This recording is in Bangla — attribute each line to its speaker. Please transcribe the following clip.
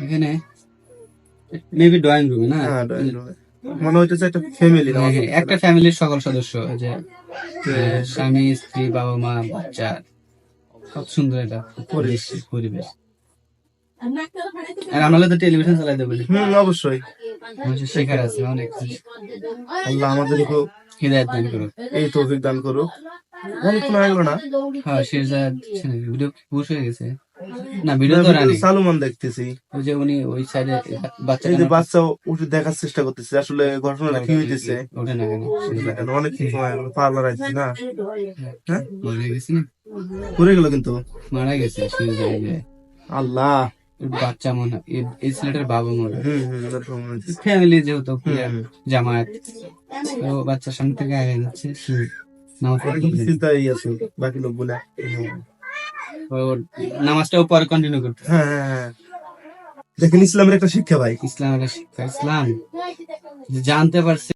Speaker 1: এখানে মেবি ড্রয়িং রুমে না?
Speaker 2: হ্যাঁ ড্রয়িং রুমে মনে হইতেছে একটা ফ্যামিলি
Speaker 1: হ্যাঁ, হ্যাঁ, একটা ফ্যামিলির সকল সদস্য, যে স্বামী, স্ত্রী, বাবা মা, বাচ্চা। কত সুন্দর এটা পরিবেশ। আর আমরা তো টেলিভিশন চালাইতে বলি,
Speaker 2: অবশ্যই
Speaker 1: মানুষের শেখার আছে অনেক কিছু।
Speaker 2: আল্লাহ আমাদেরকে
Speaker 1: হৃদায়ত দান করুক।
Speaker 2: এই তৌফিক দান করুক। অনেকক্ষণ হয়ে গেল না?
Speaker 1: হ্যাঁ, শেরজাদ ভিডিও পুশ হয়ে গেছে না? ভিডিও তো রানি
Speaker 2: সালমান দেখতেছি,
Speaker 1: ওই যে উনি ওই সাইডে
Speaker 2: এই যে বাচ্চা উঠে দেখার চেষ্টা করতেছে আসলে ঘটনাটা কি হইতেছে।
Speaker 1: ওঠে না কেন?
Speaker 2: অনেক সময় পার্লার আইছি না, হ্যাঁ
Speaker 1: মারা গেছে না?
Speaker 2: ঘুরে গেল কিন্তু
Speaker 1: মারা গেছে শেরজাদ।
Speaker 2: আল্লাহ।
Speaker 1: বাচ্চা মনে হয় এই ছেলেটার বাবা মনে হয়।
Speaker 2: এরকম হয়েছে।
Speaker 1: ফ্যামিলি যেহেতু জামায়াত, তো বাচ্চার সামনে থেকে আগে যাচ্ছে নামাজ পড়তে।
Speaker 2: চিন্তাই আছে বাকি লোকগুলা।
Speaker 1: ওর নামাজটাও পরে কন্টিনিউ করতে।
Speaker 2: হ্যাঁ দেখেন ইসলামের একটা শিক্ষা ভাই,
Speaker 1: ইসলামের শিক্ষা, ইসলাম যে জানতে পারছে